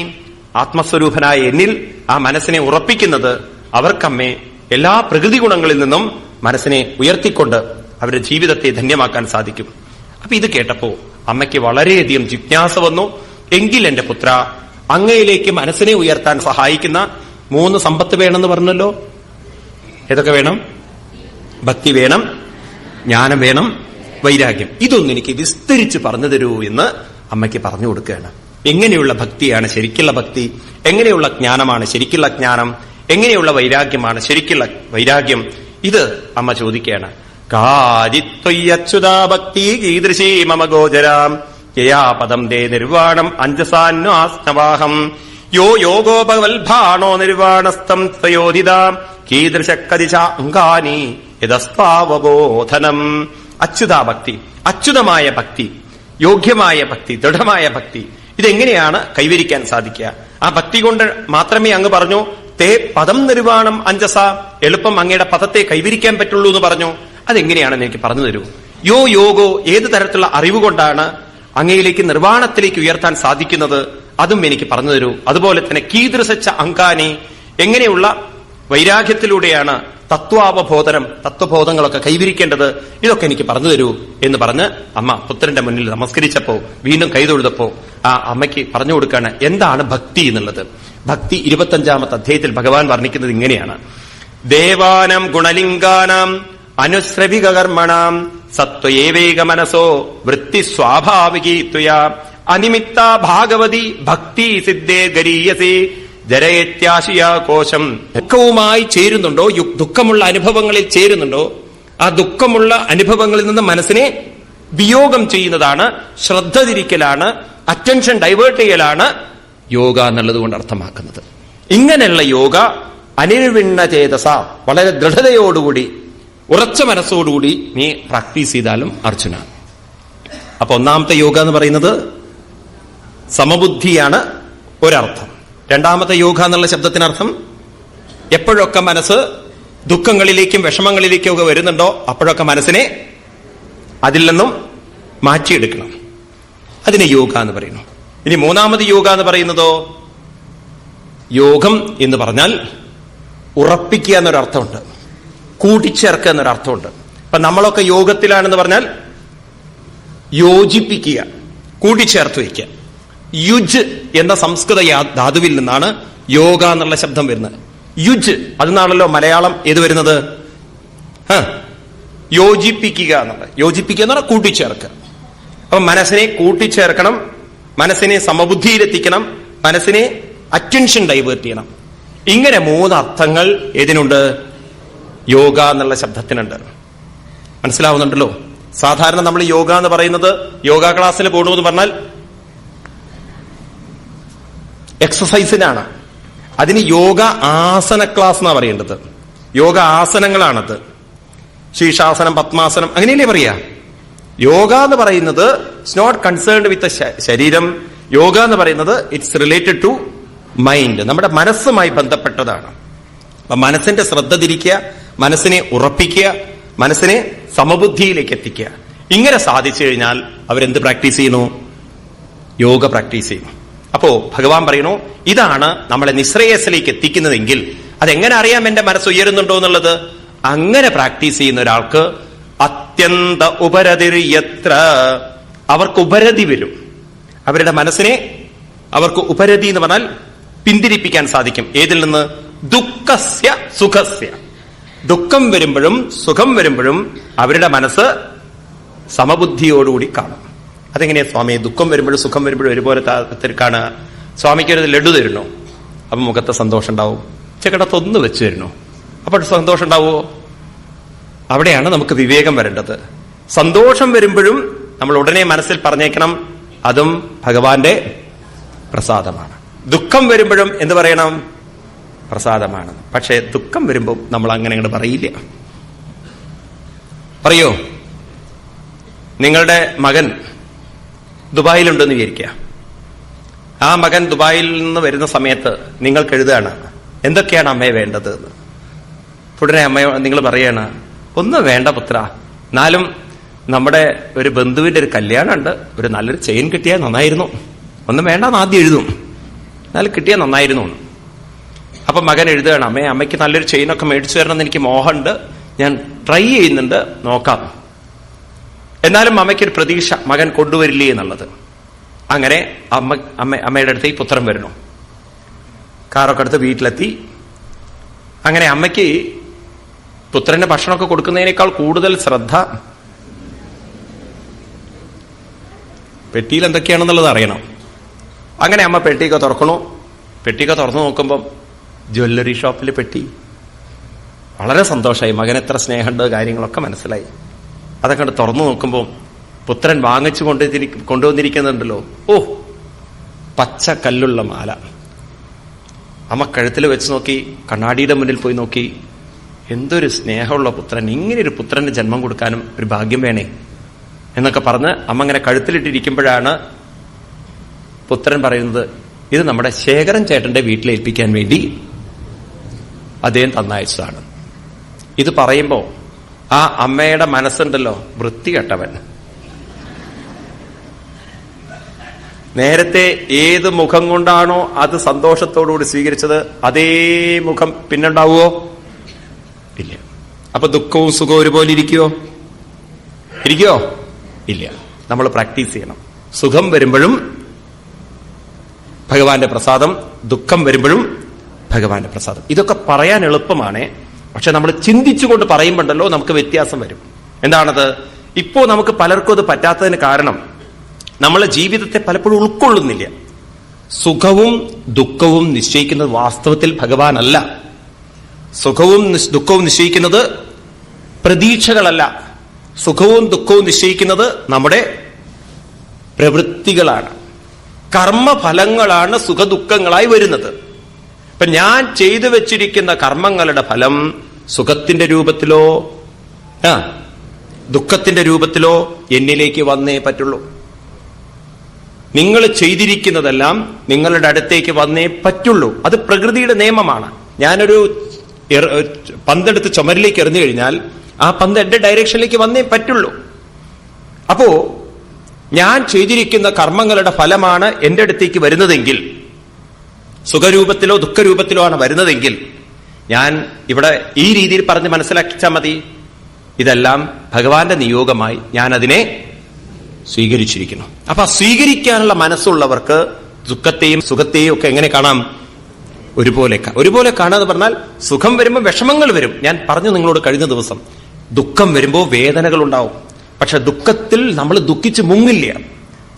ആത്മസ്വരൂപനായ എന്നിൽ ആ മനസ്സിനെ ഉറപ്പിക്കുന്നത്, അവർക്കമ്മേ എല്ലാ പ്രകൃതി ഗുണങ്ങളിൽ നിന്നും മനസ്സിനെ ഉയർത്തിക്കൊണ്ട് അവരുടെ ജീവിതത്തെ ധന്യമാക്കാൻ സാധിക്കും. അപ്പൊ ഇത് കേട്ടപ്പോ അമ്മയ്ക്ക് വളരെയധികം ജിജ്ഞാസ വന്നു. എങ്കിൽ എന്റെ പുത്ര, അങ്ങയിലേക്ക് മനസ്സിനെ ഉയർത്താൻ സഹായിക്കുന്ന 3 സമ്പത്ത് വേണമെന്ന് പറഞ്ഞല്ലോ. ഏതൊക്കെ വേണം? ഭക്തി വേണം, ജ്ഞാനം വേണം, വൈരാഗ്യം. ഇതൊന്നും എനിക്ക് വിസ്തരിച്ച് പറഞ്ഞു തരൂ എന്ന് അമ്മയ്ക്ക് പറഞ്ഞു കൊടുക്കുകയാണ്. എങ്ങനെയുള്ള ഭക്തിയാണ് ശരിക്കുള്ള ഭക്തി? എങ്ങനെയുള്ള ജ്ഞാനമാണ് ശരിക്കുള്ള ജ്ഞാനം? എങ്ങനെയുള്ള വൈരാഗ്യമാണ് ശരിക്കുള്ള വൈരാഗ്യം? ഇത് അമ്മ ചോദിക്കുകയാണ്. കാരിത്വയ്യച്യുതാ ഭക്തി കീദൃശീ മമ ഗോചരാം യയാ പദം ദേ നിർവാണം അഞ്ജസാന്വാസ്നവാഹം യോ യോഗോപവൽഭാണോ നിർവാണസ്ഥം ത്വയോധിതാം കീദൃശക്കദിശ അങ്കാനി യദസ്താവബോധനം. അച്യുതാ ഭക്തി, അച്യുതമായ ഭക്തി, യോഗ്യമായ ഭക്തി, ദൃഢമായ ഭക്തി, ഇതെങ്ങനെയാണ് കൈവരിക്കാൻ സാധിക്കുക? ആ ഭക്തി കൊണ്ട് മാത്രമേ അങ്ങ് പറഞ്ഞു തേ പദം നിർവാണം അഞ്ജസ, എളുപ്പം അങ്ങയുടെ പദത്തെ കൈവരിക്കാൻ പറ്റുള്ളൂ എന്ന് പറഞ്ഞു. അതെങ്ങനെയാണെന്ന് എനിക്ക് പറഞ്ഞു തരൂ. യോ യോഗോ, ഏത് തരത്തിലുള്ള അറിവ് കൊണ്ടാണ് അങ്ങയിലേക്ക് നിർവാണത്തിലേക്ക് ഉയർത്താൻ സാധിക്കുന്നത്? അതും എനിക്ക് പറഞ്ഞു തരൂ. അതുപോലെ തന്നെ കീദൃശച്ച അങ്കാനി, എങ്ങനെയുള്ള വൈരാഗ്യത്തിലൂടെയാണ് തത്വാവബോധനം, തത്വബോധങ്ങളൊക്കെ കൈവരിക്കേണ്ടത്? ഇതൊക്കെ എനിക്ക് പറഞ്ഞു തരൂ എന്ന് പറഞ്ഞ് അമ്മ പുത്രന്റെ മുന്നിൽ നമസ്കരിച്ചപ്പോ, വീണ്ടും കൈതൊഴുതപ്പോ ആ അമ്മയ്ക്ക് പറഞ്ഞു കൊടുക്കാണ് എന്താണ് ഭക്തി എന്നുള്ളത്. ഭക്തി 25-ാമത്തെ അധ്യായത്തിൽ ഭഗവാൻ വർണ്ണിക്കുന്നത് ഇങ്ങനെയാണ്. ദേവാനം ഗുണലിംഗാനാം അനുശ്രവികർമ്മണാം സത്വയേവേക മനസോ വൃത്തി സ്വാഭാവികീ ത്വയാ അനിമിത്ത ഭാഗവതി ഭക്തി സിദ്ധേ ഗരീയസേ ജരയത്യാശിയാ കോശം. ദുഃഖവുമായി ചേരുന്നുണ്ടോ, ദുഃഖമുള്ള അനുഭവങ്ങളിൽ ചേരുന്നുണ്ടോ, ആ ദുഃഖമുള്ള അനുഭവങ്ങളിൽ നിന്ന് മനസ്സിനെ വിയോഗം ചെയ്യുന്നതാണ്, ശ്രദ്ധ തിരിക്കലാണ്, അറ്റൻഷൻ ഡൈവേർട്ട് ചെയ്യലാണ് യോഗ എന്നുള്ളത് കൊണ്ട് അർത്ഥമാക്കുന്നത്. ഇങ്ങനെയുള്ള യോഗ അനിർവിണ്ണ ചേതസ, വളരെ ദൃഢതയോടുകൂടി ഉറച്ച മനസ്സോടുകൂടി നീ പ്രാക്ടീസ് ചെയ്താലും അർജുന. അപ്പൊ ഒന്നാമത്തെ യോഗ എന്ന് പറയുന്നത് സമബുദ്ധിയാണ് ഒരർത്ഥം. രണ്ടാമത്തെ യോഗ എന്നുള്ള ശബ്ദത്തിനർത്ഥം എപ്പോഴൊക്കെ മനസ്സ് ദുഃഖങ്ങളിലേക്കും വിഷമങ്ങളിലേക്കും ഒക്കെ വരുന്നുണ്ടോ അപ്പോഴൊക്കെ മനസ്സിനെ അതിൽ നിന്നും മാറ്റിയെടുക്കണം. അതിനെ യോഗ എന്ന് പറയുന്നു. ഇനി മൂന്നാമത് യോഗ എന്ന് പറയുന്നതോ, യോഗം എന്ന് പറഞ്ഞാൽ ഉറപ്പിക്കുക എന്നൊരർത്ഥമുണ്ട്, കൂട്ടിച്ചേർക്കുക എന്നൊരർത്ഥമുണ്ട്. അപ്പൊ നമ്മളൊക്കെ യോഗത്തിലാണെന്ന് പറഞ്ഞാൽ യോജിപ്പിക്കുക, കൂട്ടിച്ചേർത്ത് വയ്ക്കുക. യുജ് എന്ന സംസ്കൃത ധാതുവിൽ നിന്നാണ് യോഗ എന്നുള്ള ശബ്ദം വരുന്നത്. യുജ് അതിനാണല്ലോ മലയാളം ഏത് വരുന്നത്, യോജിപ്പിക്കുക എന്നുള്ളത്. യോജിപ്പിക്കുക എന്ന് പറഞ്ഞാൽ കൂട്ടിച്ചേർക്കുക. അപ്പൊ മനസ്സിനെ കൂട്ടിച്ചേർക്കണം, മനസ്സിനെ സമബുദ്ധിയിലെത്തിക്കണം, മനസ്സിനെ അറ്റൻഷൻ ഡൈവേർട്ട് ചെയ്യണം. ഇങ്ങനെ മൂന്നർത്ഥങ്ങൾ ഏതിനുണ്ട്, യോഗ എന്നുള്ള ശബ്ദത്തിനുണ്ട്. മനസ്സിലാവുന്നുണ്ടല്ലോ? സാധാരണ നമ്മൾ യോഗ എന്ന് പറയുന്നത് യോഗ ക്ലാസ്സിന് പോകണമെന്ന് പറഞ്ഞാൽ എക്സസൈസിനാണ്. അതിന് യോഗ ആസന ക്ലാസ് എന്നാണ് പറയേണ്ടത്. യോഗ ആസനങ്ങളാണത്. ശീർഷാസനം, പത്മാസനം, അങ്ങനെയല്ലേ പറയാ. യോഗ എന്ന് പറയുന്നത് ഇറ്റ്സ് നോട്ട് കൺസേൺഡ് വിത്ത് ശരീരം. യോഗ എന്ന് പറയുന്നത് ഇറ്റ്സ് റിലേറ്റഡ് ടു മൈൻഡ്, നമ്മുടെ മനസ്സുമായി ബന്ധപ്പെട്ടതാണ്. അപ്പൊ മനസ്സിന്റെ ശ്രദ്ധ തിരിക്കുക, മനസ്സിനെ ഉറപ്പിക്കുക, മനസ്സിനെ സമബുദ്ധിയിലേക്ക് എത്തിക്കുക. ഇങ്ങനെ സാധിച്ചു കഴിഞ്ഞാൽ അവരെന്ത് പ്രാക്ടീസ് ചെയ്യുന്നു, യോഗ പ്രാക്ടീസ് ചെയ്യുന്നു. അപ്പോ ഭഗവാൻ പറയുന്നു, ഇതാണ് നമ്മളെ നിശ്രേയസിലേക്ക് എത്തിക്കുന്നതെങ്കിൽ അതെങ്ങനെ അറിയാം എന്റെ മനസ്സ് ഉയരുന്നുണ്ടോ എന്നുള്ളത്? അങ്ങനെ പ്രാക്ടീസ് ചെയ്യുന്ന ഒരാൾക്ക് അത്യന്ത ഉപരതിയത്ര, അവർക്ക് ഉപരതി വരും. അവരുടെ മനസ്സിനെ അവർക്ക് ഉപരതി എന്ന് പറഞ്ഞാൽ പിന്തിരിപ്പിക്കാൻ സാധിക്കും. ഏതിൽ നിന്ന്? ദുഃഖസ്യ സുഖസ്യ. ദുഃഖം വരുമ്പോഴും സുഖം വരുമ്പോഴും അവരുടെ മനസ്സ് സമബുദ്ധിയോടുകൂടി കാണും. അതെങ്ങനെയാ സ്വാമി, ദുഃഖം വരുമ്പോഴും സുഖം വരുമ്പോഴും ഒരുപോലെ കാണുക? സ്വാമിക്ക് ഒരു ലഡു തരുന്നു, അപ്പൊ മുഖത്ത് സന്തോഷം ഉണ്ടാവും. ചെക്കടത്തൊന്ന് വെച്ച് തരുന്നു, അപ്പോൾ സന്തോഷം ഉണ്ടാവുമോ? അവിടെയാണ് നമുക്ക് വിവേകം വരേണ്ടത്. സന്തോഷം വരുമ്പോഴും നമ്മൾ ഉടനെ മനസ്സിൽ പറഞ്ഞേക്കണം, അതും ഭഗവാന്റെ പ്രസാദമാണ്. ദുഃഖം വരുമ്പോഴും എന്ത് പറയണം? പ്രസാദമാണ്. പക്ഷേ ദുഃഖം വരുമ്പോൾ നമ്മൾ അങ്ങനെ അങ്ങോട്ട് പറയില്ല. പറയോ? നിങ്ങളുടെ മകൻ ദുബായിലുണ്ടെന്ന് വിചാരിക്കുക. ആ മകൻ ദുബായിൽ നിന്ന് വരുന്ന സമയത്ത് നിങ്ങൾക്ക് എഴുതുകയാണ്, എന്തൊക്കെയാണ് അമ്മയെ വേണ്ടത് എന്ന്. ഉടനെ അമ്മ നിങ്ങൾ പറയാണ്, ഒന്നും വേണ്ട പുത്ര, എന്നാലും നമ്മുടെ ഒരു ബന്ധുവിന്റെ ഒരു കല്യാണമുണ്ട്, ഒരു നല്ലൊരു ചെയിൻ കിട്ടിയാൽ നന്നായിരുന്നു. ഒന്നും വേണ്ടെന്ന് ആദ്യം എഴുതും, എന്നാലും കിട്ടിയാൽ നന്നായിരുന്നു. അപ്പൊ മകൻ എഴുതുകയാണ്, അമ്മയ്ക്ക് നല്ലൊരു ചെയിനൊക്കെ മേടിച്ചു തരണമെന്ന് എനിക്ക് മോഹമുണ്ട്, ഞാൻ ട്രൈ ചെയ്യുന്നുണ്ട്, നോക്കാം. എന്നാലും അമ്മയ്ക്കൊരു പ്രതീക്ഷ, മകൻ കൊണ്ടുവരില്ലേ എന്നുള്ളത്. അങ്ങനെ അമ്മയുടെ അടുത്തേക്ക് പുത്രൻ വരുന്നു. കാറൊക്കെ എടുത്ത് വീട്ടിലെത്തി. അങ്ങനെ അമ്മയ്ക്ക് പുത്രന്റെ ഭക്ഷണമൊക്കെ കൊടുക്കുന്നതിനേക്കാൾ കൂടുതൽ ശ്രദ്ധ പെട്ടിയിൽ എന്തൊക്കെയാണെന്നുള്ളത് അറിയണം. അങ്ങനെ അമ്മ പെട്ടിയൊക്കെ തുറക്കണു. പെട്ടിയൊക്കെ തുറന്നു നോക്കുമ്പം ജ്വല്ലറി ഷോപ്പിലെ പെട്ടി. വളരെ സന്തോഷമായി, മകൻ എത്ര സ്നേഹമുണ്ട്, കാര്യങ്ങളൊക്കെ മനസ്സിലായി. അതൊക്കെ തുറന്നു നോക്കുമ്പോൾ പുത്രൻ വാങ്ങിച്ചു കൊണ്ടുവന്നിരിക്കുന്നുണ്ടല്ലോ, ഓ, പച്ച കല്ലുള്ള മാല. അമ്മ കഴുത്തിൽ വെച്ച് നോക്കി, കണ്ണാടിയുടെ മുന്നിൽ പോയി നോക്കി. എന്തൊരു സ്നേഹമുള്ള പുത്രൻ, ഇങ്ങനെയൊരു പുത്രന് ജന്മം കൊടുക്കാനും ഒരു ഭാഗ്യം വേണേ എന്നൊക്കെ പറഞ്ഞ് അമ്മ അങ്ങനെ കഴുത്തിലിട്ടിരിക്കുമ്പോഴാണ് പുത്രൻ പറയുന്നത്, ഇത് നമ്മുടെ ശേഖരൻ ചേട്ടന്റെ വീട്ടിലേൽപ്പിക്കാൻ വേണ്ടി അദ്ദേഹം തന്നയച്ചതാണ്. ഇത് പറയുമ്പോ ആ അമ്മയുടെ മനസ്സുണ്ടല്ലോ, വൃത്തികെട്ടവൻ. നേരത്തെ ഏത് മുഖം കൊണ്ടാണോ അത് സന്തോഷത്തോടുകൂടി സ്വീകരിച്ചത്, അതേ മുഖം പിന്നുണ്ടാവുമോ? ഇല്ല. അപ്പൊ ദുഃഖവും സുഖവും ഒരുപോലെ ഇരിക്കുവോ? ഇല്ല. നമ്മൾ പ്രാക്ടീസ് ചെയ്യണം. സുഖം വരുമ്പോഴും ഭഗവാന്റെ പ്രസാദം, ദുഃഖം വരുമ്പോഴും ഭഗവാന്റെ പ്രസാദം. ഇതൊക്കെ പറയാൻ എളുപ്പമാണ്, പക്ഷെ നമ്മൾ ചിന്തിച്ചുകൊണ്ട് പറയുമ്പോണ്ടല്ലോ നമുക്ക് വ്യത്യാസം വരും. എന്താണത്? ഇപ്പോ നമുക്ക് പലർക്കും അത് പറ്റാത്തതിന് കാരണം നമ്മളെ ജീവിതത്തെ പലപ്പോഴും ഉൾക്കൊള്ളുന്നില്ല. സുഖവും ദുഃഖവും നിശ്ചയിക്കുന്നത് വാസ്തവത്തിൽ ഭഗവാനല്ല. സുഖവും ദുഃഖവും നിശ്ചയിക്കുന്നത് പ്രതീക്ഷകളല്ല. സുഖവും ദുഃഖവും നിശ്ചയിക്കുന്നത് നമ്മുടെ പ്രവൃത്തികളാണ്. കർമ്മഫലങ്ങളാണ് സുഖദുഃഖങ്ങളായി വരുന്നത്. ഇപ്പൊ ഞാൻ ചെയ്തു വെച്ചിരിക്കുന്ന കർമ്മങ്ങളുടെ ഫലം സുഖത്തിന്റെ രൂപത്തിലോ ദുഃഖത്തിന്റെ രൂപത്തിലോ എന്നിലേക്ക് വന്നേ പറ്റുള്ളൂ. നിങ്ങൾ ചെയ്തിരിക്കുന്നതെല്ലാം നിങ്ങളുടെ അടുത്തേക്ക് വന്നേ പറ്റുള്ളൂ. അത് പ്രകൃതിയുടെ നിയമമാണ്. ഞാനൊരു പന്തെടുത്ത് ചുമരിലേക്ക് എറിഞ്ഞു കഴിഞ്ഞാൽ ആ പന്ത് എന്റെ ഡയറക്ഷനിലേക്ക് വന്നേ പറ്റുള്ളൂ. അപ്പോ ഞാൻ ചെയ്തിരിക്കുന്ന കർമ്മങ്ങളുടെ ഫലമാണ് എന്റെ അടുത്തേക്ക് വരുന്നതെങ്കിൽ, സുഖരൂപത്തിലോ ദുഃഖരൂപത്തിലോ ആണ് വരുന്നതെങ്കിൽ, ഞാൻ ഇവിടെ ഈ രീതിയിൽ പറഞ്ഞ് മനസ്സിലാക്കിച്ചാൽ മതി, ഇതെല്ലാം ഭഗവാന്റെ നിയോഗമായി ഞാൻ അതിനെ സ്വീകരിച്ചിരിക്കുന്നു. അപ്പൊ സ്വീകരിക്കാനുള്ള മനസ്സുള്ളവർക്ക് ദുഃഖത്തെയും സുഖത്തെയും ഒക്കെ എങ്ങനെ കാണാം? ഒരുപോലെ കാണാന്ന് പറഞ്ഞാൽ, സുഖം വരുമ്പോൾ വിഷമങ്ങൾ വരും. ഞാൻ പറഞ്ഞു നിങ്ങളോട് കഴിഞ്ഞ ദിവസം, ദുഃഖം വരുമ്പോൾ വേദനകൾ ഉണ്ടാവും. പക്ഷെ ദുഃഖത്തിൽ നമ്മൾ ദുഃഖിച്ച് മുങ്ങില്ല.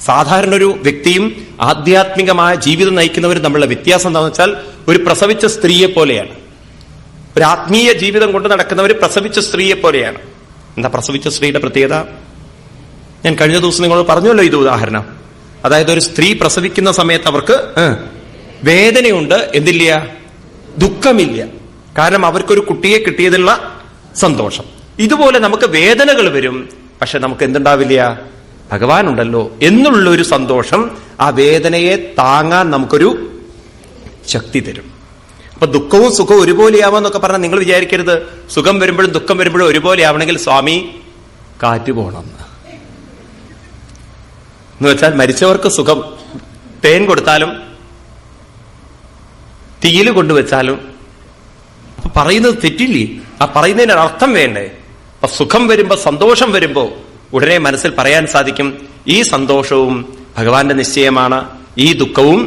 സാധാരണ ഒരു വ്യക്തിയും ആധ്യാത്മികമായ ജീവിതം നയിക്കുന്നവരും തമ്മിലുള്ള വ്യത്യാസം എന്താണെന്ന് വെച്ചാൽ, ഒരു പ്രസവിച്ച സ്ത്രീയെ പോലെയാണ്. ഒരു ആത്മീയ ജീവിതം കൊണ്ട് നടക്കുന്നവർ പ്രസവിച്ച സ്ത്രീയെ പോലെയാണ്. എന്താ പ്രസവിച്ച സ്ത്രീയുടെ പ്രത്യേകത? ഞാൻ കഴിഞ്ഞ ദിവസം നിങ്ങളോട് പറഞ്ഞല്ലോ ഇത് ഉദാഹരണം. അതായത് ഒരു സ്ത്രീ പ്രസവിക്കുന്ന സമയത്ത് അവർക്ക് വേദനയുണ്ട്, എന്തില്ല? ദുഃഖമില്ല. കാരണം അവർക്കൊരു കുട്ടിയെ കിട്ടിയതിലുള്ള സന്തോഷം. ഇതുപോലെ നമുക്ക് വേദനകൾ വരും, പക്ഷെ നമുക്ക് എന്തുണ്ടാവില്ല? ഭഗവാൻ ഉണ്ടല്ലോ എന്നുള്ളൊരു സന്തോഷം ആ വേദനയെ താങ്ങാൻ നമുക്കൊരു ശക്തി തരും. അപ്പൊ ദുഃഖവും സുഖവും ഒരുപോലെയാവാന്നൊക്കെ പറഞ്ഞാൽ നിങ്ങൾ വിചാരിക്കരുത് സുഖം വരുമ്പോഴും ദുഃഖം വരുമ്പോഴും ഒരുപോലെ ആവണമെങ്കിൽ സ്വാമി കാറ്റ് പോകണമെന്ന്. എന്ന് വെച്ചാൽ മരിച്ചവർക്ക് സുഖം തേൻ കൊടുത്താലും തീയിൽ കൊണ്ടുവച്ചാലും അപ്പൊ പറയുന്നത് തെറ്റില്ലേ? ആ പറയുന്നതിന് അർത്ഥം വേണ്ടേ? അപ്പൊ സുഖം വരുമ്പോ, സന്തോഷം വരുമ്പോ ഉടനെ മനസ്സിൽ പറയാൻ സാധിക്കും, ഈ സന്തോഷവും ഭഗവാന്റെ നിശ്ചയമാണ്, ഈ ദുഃഖവും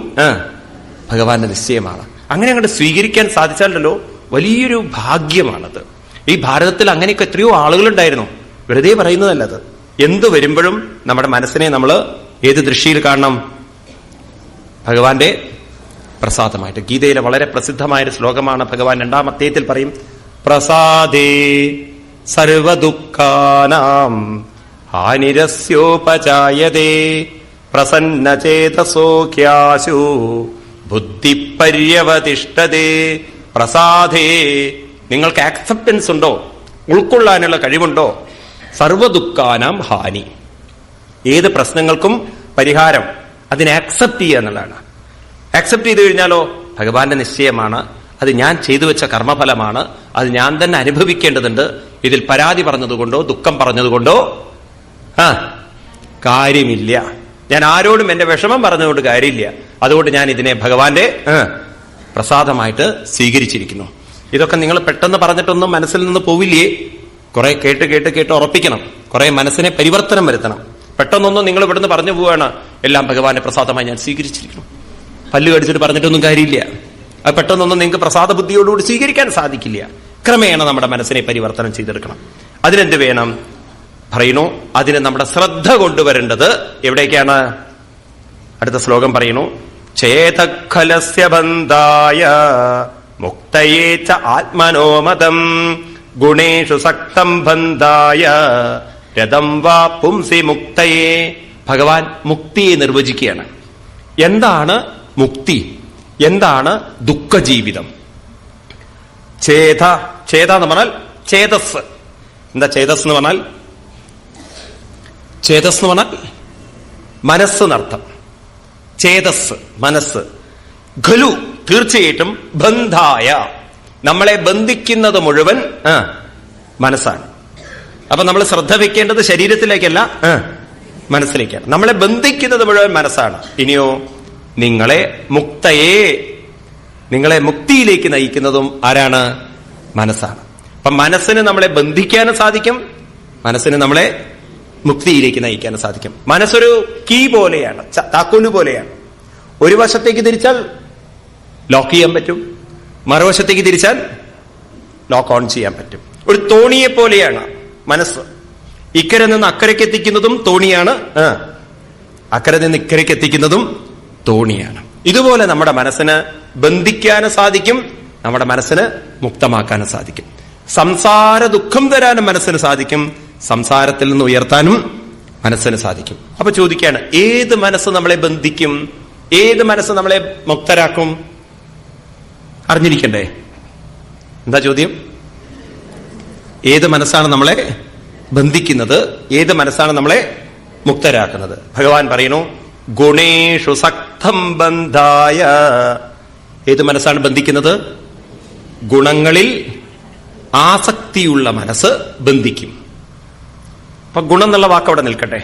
ഭഗവാന്റെ നിശ്ചയമാണ്. അങ്ങനെ അങ്ങോട്ട് സ്വീകരിക്കാൻ സാധിച്ചാലല്ലോ വലിയൊരു ഭാഗ്യമാണത്. ഈ ഭാരതത്തിൽ അങ്ങനെയൊക്കെ എത്രയോ ആളുകളുണ്ടായിരുന്നു. വെറുതെ പറയുന്നതല്ലത്. എന്തു വരുമ്പോഴും നമ്മുടെ മനസ്സിനെ നമ്മൾ ഏത് ദൃഷ്ടിയിൽ കാണണം? ഭഗവാന്റെ പ്രസാദമായിട്ട്. ഗീതയിലെ വളരെ പ്രസിദ്ധമായൊരു ശ്ലോകമാണ്. ഭഗവാൻ 2-ാം അധ്യായത്തിൽ പറയും, പ്രസാദേ സർവദുഃഖാനാം ഹാനിരസ്യോപചായതേ പ്രസന്നചേതസോഖ്യാശു ബുദ്ധിപര്യവതിഷ്ഠതേ. പ്രസാദേ, നിങ്ങൾക്ക് ആക്സെപ്റ്റൻസ് ഉണ്ടോ? ഉൾക്കൊള്ളാനുള്ള കഴിവുണ്ടോ? സർവദുഃഖാനാം ഹാനി, ഏത് പ്രശ്നങ്ങൾക്കും പരിഹാരം, അതിനെ ആക്സെപ്റ്റ് ചെയ്യുക എന്നുള്ളതാണ്. ആക്സെപ്റ്റ് ചെയ്ത് കഴിഞ്ഞാലോ ഭഗവാന്റെ നിശ്ചയമാണ്, അത് ഞാൻ ചെയ്തു വെച്ച കർമ്മഫലമാണ്, അത് ഞാൻ തന്നെ അനുഭവിക്കേണ്ടതുണ്ട്. ഇതിൽ പരാതി പറഞ്ഞതുകൊണ്ടോ ദുഃഖം പറഞ്ഞതുകൊണ്ടോ കാര്യമില്ല. ഞാൻ ആരോടും എന്റെ വിഷമം പറഞ്ഞതുകൊണ്ട് കാര്യമില്ല. അതുകൊണ്ട് ഞാൻ ഇതിനെ ഭഗവാന്റെ പ്രസാദമായിട്ട് സ്വീകരിച്ചിരിക്കുന്നു. ഇതൊക്കെ നിങ്ങൾ പെട്ടെന്ന് പറഞ്ഞിട്ടൊന്നും മനസ്സിൽ നിന്ന് പോവില്ലേ? കുറെ കേട്ട് കേട്ട് കേട്ട് ഉറപ്പിക്കണം. കുറെ മനസ്സിനെ പരിവർത്തനം വരുത്തണം. പെട്ടെന്നൊന്നും നിങ്ങൾ ഇവിടുന്ന് പറഞ്ഞു പോവാണ് എല്ലാം ഭഗവാന്റെ പ്രസാദമായി ഞാൻ സ്വീകരിച്ചിരിക്കുന്നു, പല്ല് കടിച്ചിട്ട് പറഞ്ഞിട്ടൊന്നും കാര്യമില്ല. അത് പെട്ടെന്നൊന്നും നിങ്ങൾക്ക് പ്രസാദ ബുദ്ധിയോടുകൂടി സ്വീകരിക്കാൻ സാധിക്കില്ല. ക്രമേണ നമ്മുടെ മനസ്സിനെ പരിവർത്തനം ചെയ്തെടുക്കണം. അതിനെന്ത് വേണം? പറയുന്നു, അതിന് നമ്മുടെ ശ്രദ്ധ കൊണ്ടുവരേണ്ടത് എവിടേക്കാണ്? അടുത്ത ശ്ലോകം പറയുന്നു, ചേതഖലസ്യ ബന്ധായ മുക്തയേ ച ആത്മനോമതം ഗുണേഷു സക്തം ബന്ധായ രഥം വാ പുംസി മുക്തയേ. ഭഗവാൻ മുക്തിയെ നിർവചിക്കുകയാണ്. എന്താണ് മുക്തി? എന്താണ് ദുഃഖജീവിതം? ചേത എന്ന് പറഞ്ഞാൽ ചേതസ്. എന്താ ചേതസ് എന്ന് പറഞ്ഞാൽ? ചേതസ് എന്ന് പറഞ്ഞാൽ മനസ്സ് എന്നർത്ഥം. ചേതസ് മനസ്സ്. ഖലു തീർച്ചയായിട്ടും, ബന്ധായ നമ്മളെ ബന്ധിക്കുന്നത് മുഴുവൻ മനസ്സാണ്. അപ്പൊ നമ്മൾ ശ്രദ്ധ വെക്കേണ്ടത് ശരീരത്തിലേക്കല്ല, മനസ്സിലേക്കാണ്. നമ്മളെ ബന്ധിക്കുന്നത് മുഴുവൻ മനസ്സാണ്. ഇനിയോ നിങ്ങളെ മുക്തിയിലേക്ക് നയിക്കുന്നതും ആരാണ്? മനസ്സാണ്. അപ്പൊ മനസ്സിന് നമ്മളെ ബന്ധിക്കാനും സാധിക്കും, മനസ്സിന് നമ്മളെ മുക്തിയിലേക്ക് നയിക്കാനും സാധിക്കും. മനസ്സൊരു കീ പോലെയാണ്, താക്കോല് പോലെയാണ്. ഒരു വശത്തേക്ക് തിരിച്ചാൽ ലോക്ക് ചെയ്യാൻ പറ്റും, മറുവശത്തേക്ക് തിരിച്ചാൽ ലോക്ക് ഓൺ ചെയ്യാൻ പറ്റും. ഒരു തോണിയെ പോലെയാണ് മനസ്സ്. ഇക്കരെ നിന്ന് അക്കരയ്ക്ക് എത്തിക്കുന്നതും തോണിയാണ്, അക്കരെ നിന്ന് ഇക്കരയ്ക്ക് എത്തിക്കുന്നതും തോണിയാണ്. ഇതുപോലെ നമ്മുടെ മനസ്സിന് ബന്ധിക്കാനും സാധിക്കും, നമ്മുടെ മനസ്സിന് മുക്തമാക്കാനും സാധിക്കും. സംസാര ദുഃഖം തരാനും മനസ്സിന് സാധിക്കും, സംസാരത്തിൽ നിന്ന് ഉയർത്താനും മനസ്സിന് സാധിക്കും. അപ്പൊ ചോദിക്കുകയാണ്, ഏത് മനസ്സ് നമ്മളെ ബന്ധിക്കും, ഏത് മനസ്സ് നമ്മളെ മുക്തരാക്കും? അറിഞ്ഞിരിക്കണ്ടേ? എന്താ ചോദ്യം? ഏത് മനസ്സാണ് നമ്മളെ ബന്ധിക്കുന്നത്, ഏത് മനസ്സാണ് നമ്മളെ മുക്തരാക്കുന്നത്? ഭഗവാൻ പറയുന്നു, ഗുണേഷു സക്തം ബന്ധായ. ഏത് മനസ്സാണ് ബന്ധിക്കുന്നത്? ഗുണങ്ങളിൽ ആസക്തിയുള്ള മനസ്സ് ബന്ധിക്കും. അപ്പൊ ഗുണം എന്നുള്ള വാക്ക് അവിടെ നിൽക്കട്ടെ.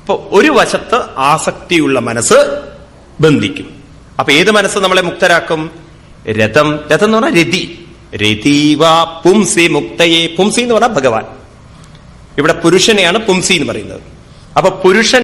അപ്പൊ ഒരു വശത്ത് ആസക്തിയുള്ള മനസ്സ് ബന്ധിക്കും. അപ്പൊ ഏത് മനസ്സ് നമ്മളെ മുക്തരാക്കും? രഥം. രഥം എന്ന് പറഞ്ഞാൽ രതി. രതീവ പുംസി മുക്തയെ. പുംസി എന്ന് പറഞ്ഞാൽ ഭഗവാൻ. ഇവിടെ പുരുഷനെയാണ് പുംസി എന്ന് പറയുന്നത്. അപ്പൊ പുരുഷൻ